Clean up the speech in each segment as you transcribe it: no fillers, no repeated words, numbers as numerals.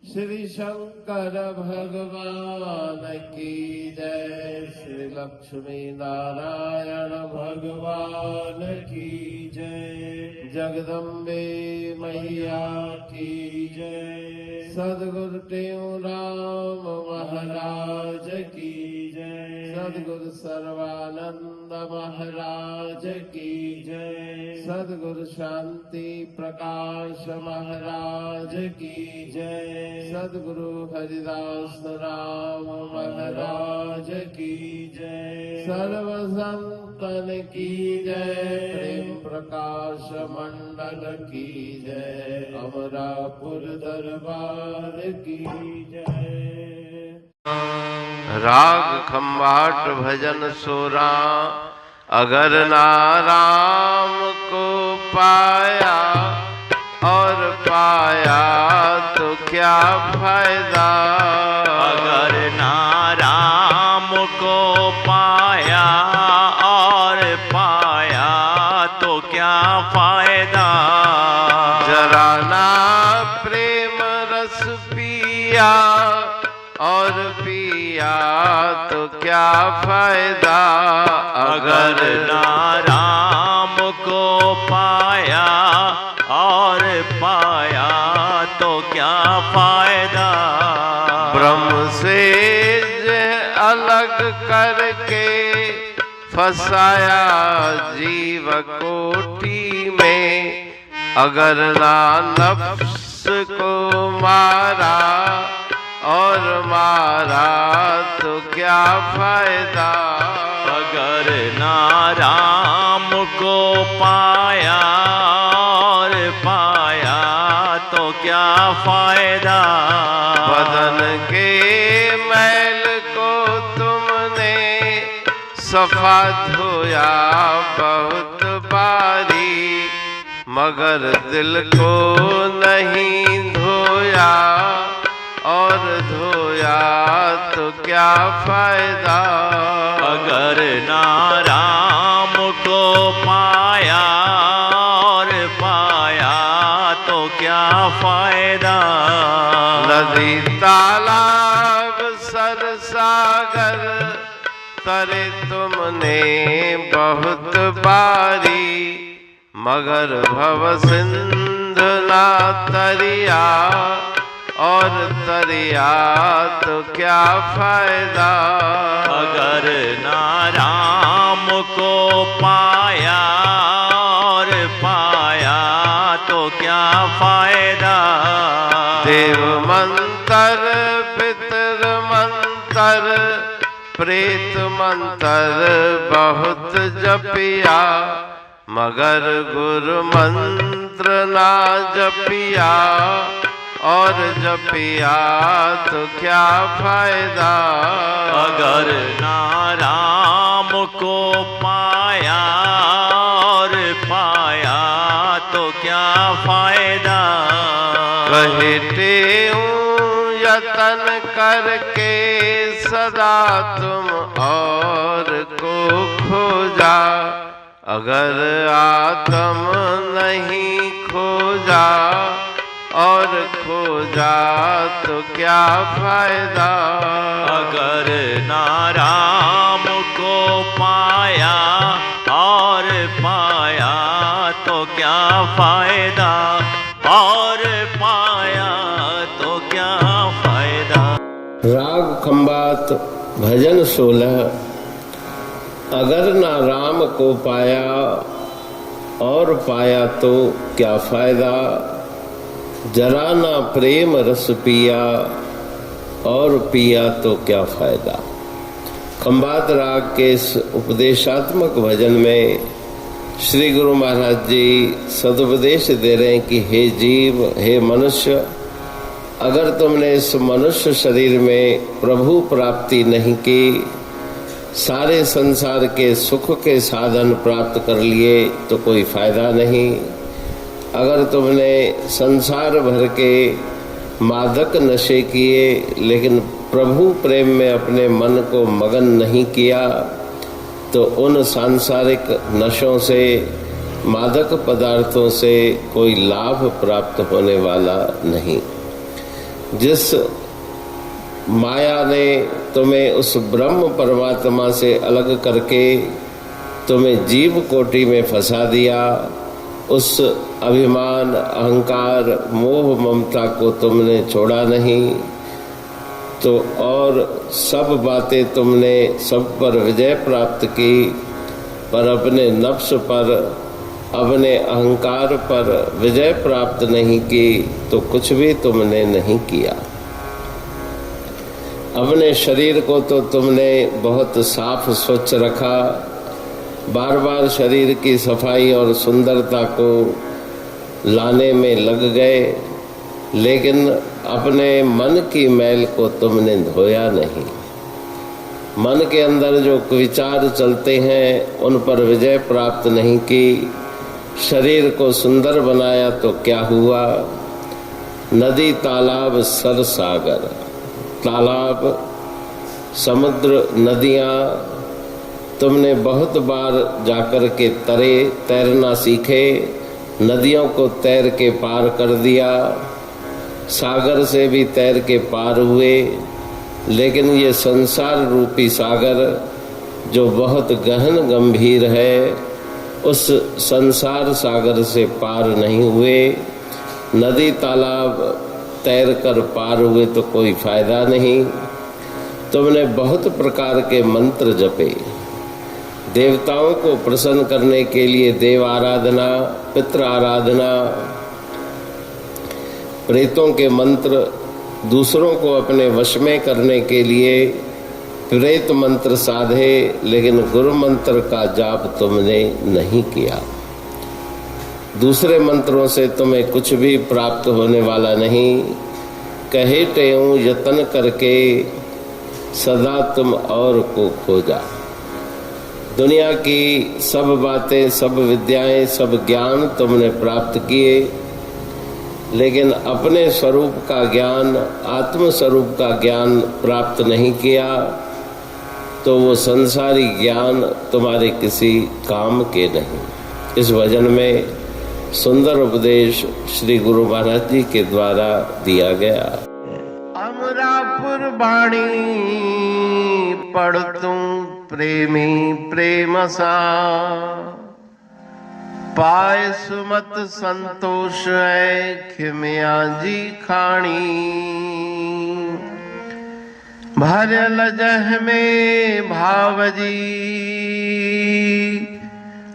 श्री शंकर भगवान की जय। श्री लक्ष्मी नारायण भगवान की जय। जगदम्बे मैया की जय। सद्गुरु टेऊराम महाराज की जय। सद्गुरु सर्वानंद महाराज की जय। सद्गुरु शांति प्रकाश महाराज की जय। सद्गुरु हरिदास राम महाराज की जय। सर्व संतन की जय। प्रेम प्रकाश मंडल की जय। अमरापुर दरबार की जय। राग खम्बाट भजन सोरा। अगर ना राम को पाया और पाया तो क्या फायदा। अगर ना राम को पाया और पाया तो क्या फायदा। जरा ना प्रेम रस पिया और पिया तो क्या फायदा। अगर ना राम को पाया और पाया तो क्या फायदा। ब्रह्म से अलग करके फंसाया जीव कोठी में। अगर ना नफ्स को मारा और मारा तो क्या फायदा। अगर ना राम को पाया और पाया तो क्या फायदा। बदन के मैल को तुमने सफा धोया बहुत बारी, मगर दिल को नहीं धोया और धोया तो क्या फायदा। अगर ना राम को पाया और पाया तो क्या फायदा। नदी तालाब सरसागर तरे तुमने बहुत बारी, मगर भव सिंध ना तरिया और तरिया तो क्या फायदा। अगर ना राम को पाया और पाया तो क्या फायदा। देव मंतर पितर मंतर प्रेत मंतर बहुत जपिया, मगर गुरु मंत्र ना जपिया और जपिया तो क्या फायदा। अगर ना राम को पाया और पाया तो क्या फायदा। कहते हूँ यतन करके सदा तुम और को खोजा, अगर आत्म नहीं खोजा और खोजा तो क्या फायदा। अगर ना राम को पाया और पाया तो क्या फायदा, और पाया तो क्या फायदा। राग खम्बात भजन 16। अगर ना राम को पाया और पाया तो क्या फायदा, जरा ना प्रेम रस पिया और पिया तो क्या फायदा। खम्बात राग के इस उपदेशात्मक भजन में श्री गुरु महाराज जी सदुपदेश दे रहे हैं कि हे जीव, हे मनुष्य, अगर तुमने इस मनुष्य शरीर में प्रभु प्राप्ति नहीं की, सारे संसार के सुख के साधन प्राप्त कर लिए तो कोई फायदा नहीं। अगर तुमने संसार भर के मादक नशे किए लेकिन प्रभु प्रेम में अपने मन को मगन नहीं किया, तो उन सांसारिक नशों से मादक पदार्थों से कोई लाभ प्राप्त होने वाला नहीं। जिस माया ने तुम्हें उस ब्रह्म परमात्मा से अलग करके तुम्हें जीव कोटि में फंसा दिया, उस अभिमान, अहंकार, मोह, ममता को तुमने छोड़ा नहीं तो और सब बातें तुमने सब पर विजय प्राप्त की, पर अपने नफ्स पर, अपने अहंकार पर विजय प्राप्त नहीं की तो कुछ भी तुमने नहीं किया। अपने शरीर को तो तुमने बहुत साफ स्वच्छ रखा, बार बार शरीर की सफाई और सुंदरता को लाने में लग गए, लेकिन अपने मन की मैल को तुमने धोया नहीं। मन के अंदर जो विचार चलते हैं उन पर विजय प्राप्त नहीं की। शरीर को सुंदर बनाया तो क्या हुआ? नदी, तालाब, सर, सागर। तालाब, समुद्र, नदियाँ तुमने बहुत बार जाकर के तैरना सीखे, नदियों को तैर के पार कर दिया, सागर से भी तैर के पार हुए, लेकिन ये संसार रूपी सागर जो बहुत गहन गंभीर है, उस संसार सागर से पार नहीं हुए। नदी तालाब तैर कर पार हुए तो कोई फायदा नहीं। तुमने बहुत प्रकार के मंत्र जपे, देवताओं को प्रसन्न करने के लिए देव आराधना, पितृ आराधना, प्रेतों के मंत्र, दूसरों को अपने वश में करने के लिए प्रेत मंत्र साधे, लेकिन गुरु मंत्र का जाप तुमने नहीं किया। दूसरे मंत्रों से तुम्हें कुछ भी प्राप्त होने वाला नहीं। कहे तेऊं यत्न करके सदा तुम और को खोजा। दुनिया की सब बातें, सब विद्याएं, सब ज्ञान तुमने प्राप्त किए, लेकिन अपने स्वरूप का ज्ञान, आत्म स्वरूप का ज्ञान प्राप्त नहीं किया, तो वो संसारी ज्ञान तुम्हारे किसी काम के नहीं। इस भजन में सुंदर उपदेश श्री गुरु महाराज जी के द्वारा दिया गया। अमरापुर बाणी पढ़तूं प्रेमी प्रेम सा, पाए सुमत संतोष है खिमिया जी खाणी। भरल जह में भाव जी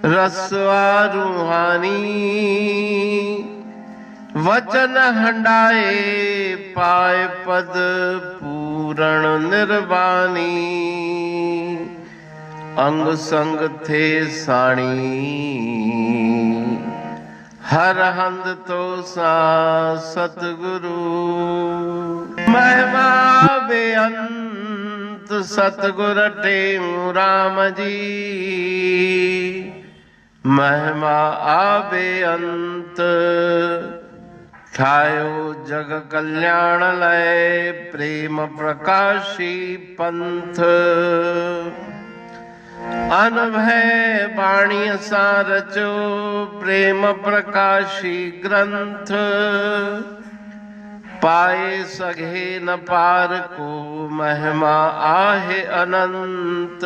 रसवा रूहानी, वचन हंडाए पाए पद पूरण निर्वाणी। अंग संग थे साणी हर हंद तो सा सतगुरु। महिमा बेअंत सतगुर टेऊ राम जी, महिमा आबे अंत ठायो जग कल्याण लय प्रेम प्रकाशी पंथ। अनभय बाणी सा रचो प्रेम प्रकाशी ग्रंथ। पाए सघे न पार को महिमा आहे अनंत।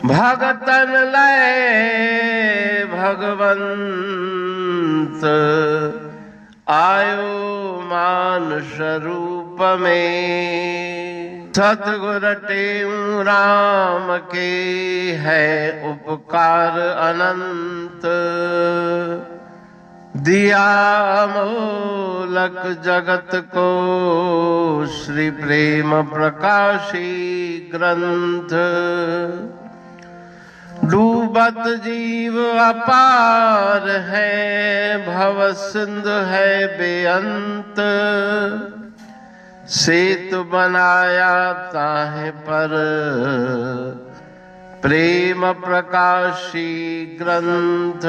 भगतन लय भगवंत आयो मानुष रूप में। सतगुर टेऊ राम के है उपकार अनंत। दिया मोलक जगत को श्री प्रेम प्रकाशी ग्रंथ। डूबत जीव अपार है भव सिंधु है बेअंत। सेतु बनाया ताहे पर प्रेम प्रकाशी ग्रंथ।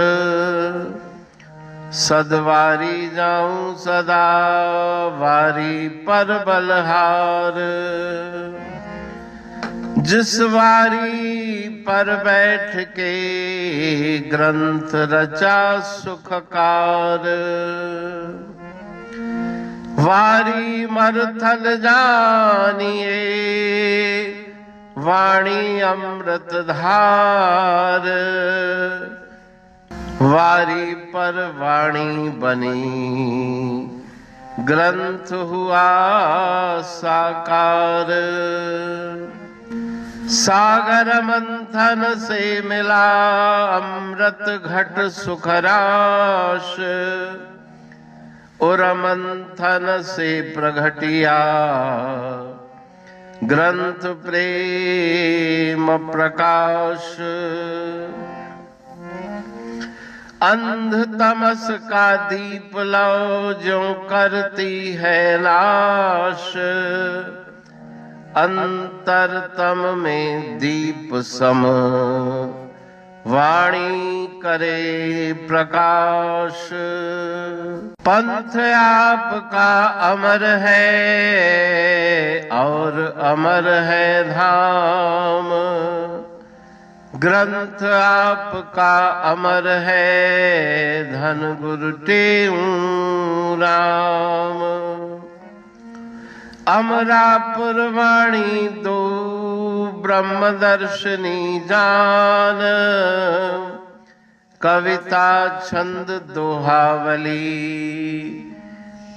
सदवारी जाऊं सदा वारी पर बलहार। जिस वारी पर बैठ के ग्रंथ रचा सुखकार, वारी मरथल जानिए वाणी अमृत धार। वारी पर वाणी बनी ग्रंथ हुआ साकार। सागर मंथन से मिला अमृत घट सुखराश, और मंथन से प्रगटिया ग्रंथ प्रेम प्रकाश। अंध तमस का दीप लो जो करती है नाश, अंतरतम में दीप सम वाणी करे प्रकाश। पंथ आपका अमर है और अमर है धाम, ग्रंथ आपका अमर है धन गुरु टेऊ राम। अमरापुर वाणी दो ब्रह्मदर्शनी जान, कविता छंद दोहावली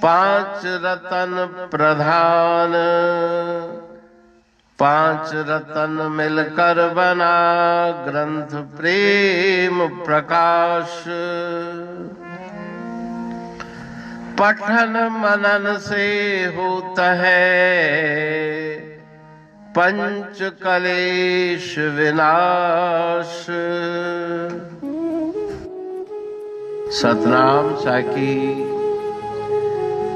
पांच रतन प्रधान। पांच रतन मिलकर बना ग्रंथ प्रेम प्रकाश। पठन मनन से होता है पंच कलेश विनाश। सतनाम साखी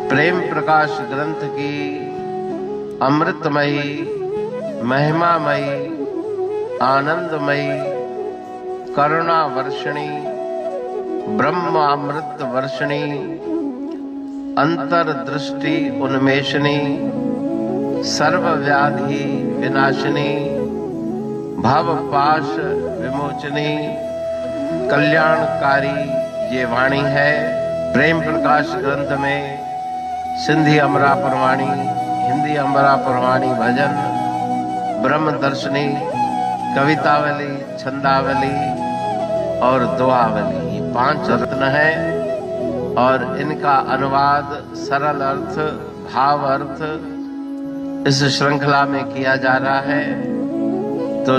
प्रेम प्रकाश ग्रंथ की अमृतमयी महिमामयी आनंदमयी करुणा वर्षिणी ब्रह्मामृत वर्षिणी अंतर्दृष्टि उन्मेषणी सर्वव्याधि विनाशिनी भवपाश विमोचनी कल्याणकारी ये वाणी है। प्रेम प्रकाश ग्रंथ में सिंधी अमरापुर वाणी, हिंदी अमरापुर वाणी भजन, ब्रह्म दर्शनी, कवितावली, छंदावली और दुआवली, ये पांच रत्न है और इनका अनुवाद सरल अर्थ भाव अर्थ इस श्रृंखला में किया जा रहा है। तो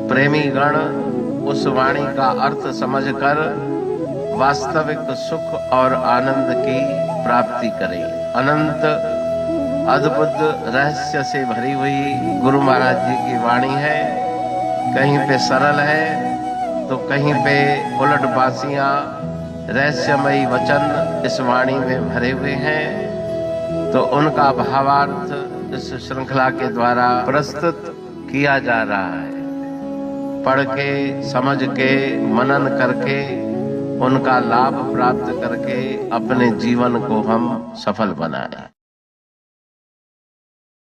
प्रेमी गण उस वाणी का अर्थ समझकर वास्तविक सुख और आनंद की प्राप्ति करें। अनंत अद्भुत रहस्य से भरी हुई गुरु महाराज जी की वाणी है। कहीं पे सरल है तो कहीं पे उलट बासियां रहस्यमयी वचन इस वाणी में भरे हुए हैं। तो उनका भावार्थ इस श्रृंखला के द्वारा प्रस्तुत किया जा रहा है। पढ़ के समझ के मनन करके उनका लाभ प्राप्त करके अपने जीवन को हम सफल बनाएं।